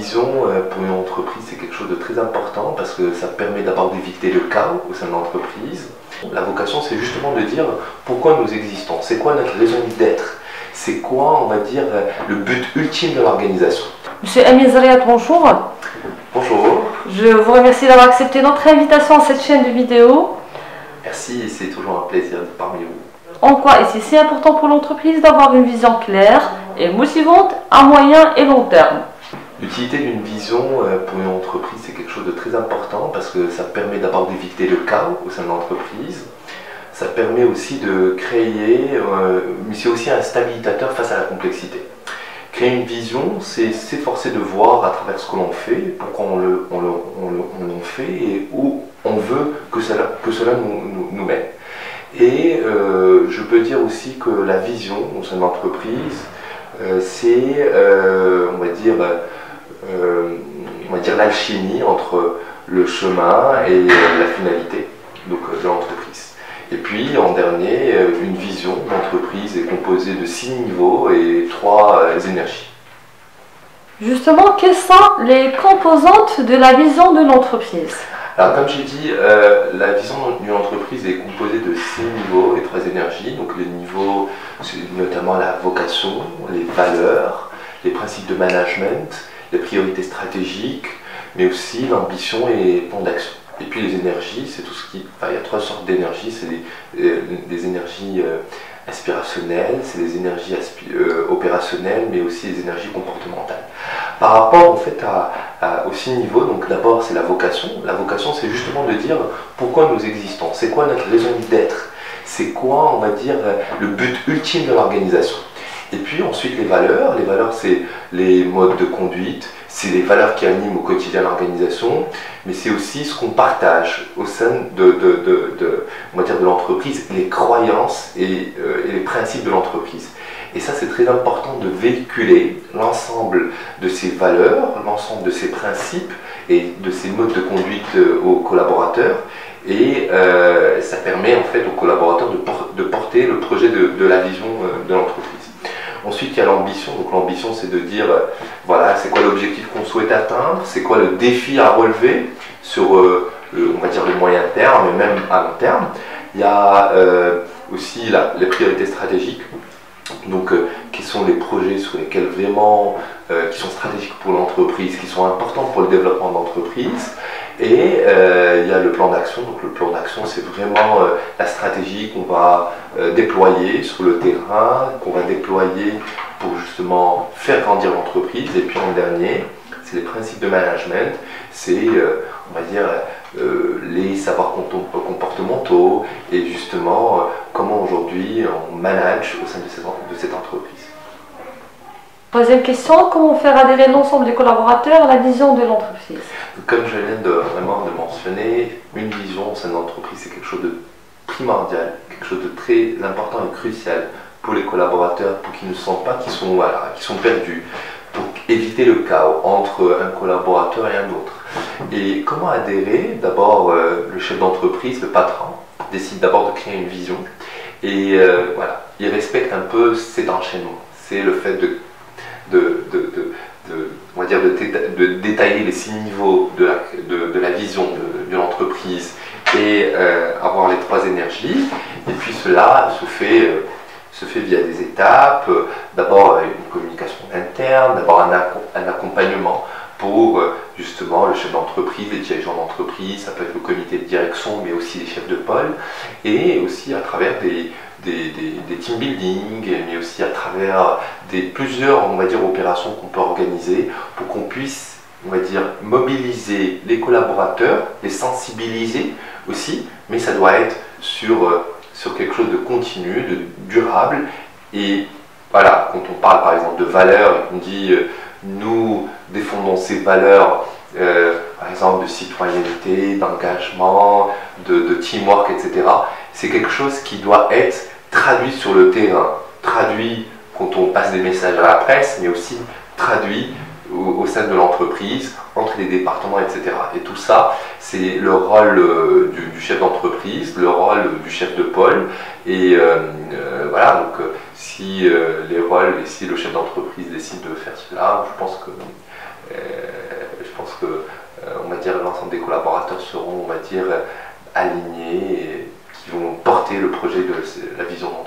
vision pour une entreprise, c'est quelque chose de très important parce que ça permet d'abord d'éviter le chaos au sein de l'entreprise. La vocation, c'est justement de dire pourquoi nous existons, c'est quoi notre raison d'être, c'est quoi, on va dire, le but ultime de l'organisation. Monsieur Amin Zariat, bonjour. Bonjour. Je vous remercie d'avoir accepté notre invitation à cette chaîne de vidéo. Merci, c'est toujours un plaisir d'être parmi vous. En quoi est-il si important pour l'entreprise d'avoir une vision claire et motivante à moyen et long terme? L'utilité d'une vision pour une entreprise, c'est quelque chose de très important parce que ça permet d'abord d'éviter le chaos au sein de l'entreprise. Ça permet aussi de créer, mais c'est aussi un stabilisateur face à la complexité. Créer une vision, c'est s'efforcer de voir à travers ce que l'on fait, pourquoi on le fait et où on veut que cela nous mène. Et je peux dire aussi que la vision au sein de l'entreprise, c'est, on va dire l'alchimie entre le chemin et la finalité donc, de l'entreprise. Et puis en dernier, une vision d'entreprise est composée de 6 niveaux et 3 énergies. Justement, quelles sont les composantes de la vision de l'entreprise? Alors comme j'ai dit, la vision d'une entreprise est composée de 6 niveaux et 3 énergies. Donc les niveaux, c'est notamment la vocation, les valeurs, les principes de management, les priorités stratégiques, mais aussi l'ambition et le plan d'action. Et puis les énergies, c'est tout ce qui... Enfin, il y a 3 sortes d'énergies, c'est des énergies inspirationnelles, c'est des énergies opérationnelles, mais aussi les énergies comportementales. Par rapport en fait aux 6 niveaux, donc d'abord c'est la vocation. La vocation, c'est justement de dire pourquoi nous existons, c'est quoi notre raison d'être, c'est quoi, on va dire, le but ultime de l'organisation. Et puis ensuite les valeurs, c'est les modes de conduite, c'est les valeurs qui animent au quotidien l'organisation, mais c'est aussi ce qu'on partage au sein on va dire de l'entreprise, les croyances et les principes de l'entreprise. Et ça, c'est très important de véhiculer l'ensemble de ces valeurs, l'ensemble de ces principes et de ces modes de conduite aux collaborateurs. Et ça permet en fait aux collaborateurs de porter le projet de la vision de l'entreprise. Ensuite, il y a l'ambition. Donc l'ambition, c'est de dire, voilà, c'est quoi l'objectif qu'on souhaite atteindre, c'est quoi le défi à relever sur, on va dire, le moyen terme, mais même à long terme. Il y a aussi les priorités stratégiques. Donc, quels sont les projets sur lesquels vraiment, qui sont stratégiques pour l'entreprise, qui sont importants pour le développement de l'entreprise. Et il y a le plan d'action. Donc le plan d'action, c'est vraiment la stratégie qu'on va déployer sur le terrain, qu'on va déployer pour justement faire grandir l'entreprise. Et puis en dernier, c'est les principes de management, c'est on va dire les savoirs comportementaux et justement comment aujourd'hui on manage au sein de cette entreprise. Troisième question, comment faire adhérer l'ensemble des collaborateurs à la vision de l'entreprise? Comme je viens vraiment de mentionner, une vision au sein de l'entreprise, c'est quelque chose de primordial, quelque chose de très important et crucial pour les collaborateurs, pour qu'ils ne sentent pas qu'ils sont perdus, pour éviter le chaos entre un collaborateur et un autre. Et comment adhérer? D'abord, le chef d'entreprise, le patron, décide d'abord de créer une vision et voilà, il respecte un peu cet enchaînement. C'est le fait on va dire de détailler les 6 niveaux de la vision de l'entreprise et avoir les 3 énergies. Et puis cela se fait via des étapes, d'abord une communication interne, d'abord un accompagnement pour justement le chef d'entreprise, les dirigeants d'entreprise, ça peut être le comité de direction, mais aussi les chefs de pôle, et aussi à travers des team building, mais aussi à travers plusieurs, on va dire, opérations qu'on peut organiser pour qu'on puisse, on va dire, mobiliser les collaborateurs, les sensibiliser aussi, mais ça doit être sur quelque chose de continu, de durable. Et voilà, quand on parle par exemple de valeurs, on dit nous défendons ces valeurs, par exemple de citoyenneté, d'engagement, de teamwork, etc. C'est quelque chose qui doit être traduit sur le terrain, traduit quand on passe des messages à la presse, mais aussi traduit au sein de l'entreprise, entre les départements, etc. Et tout ça, c'est le rôle du chef d'entreprise, le rôle du chef de pôle. Et voilà, donc si les rôles et si le chef d'entreprise décide de faire cela, je pense que dire, alignés, et qui vont porter le projet de la vision d'entreprise.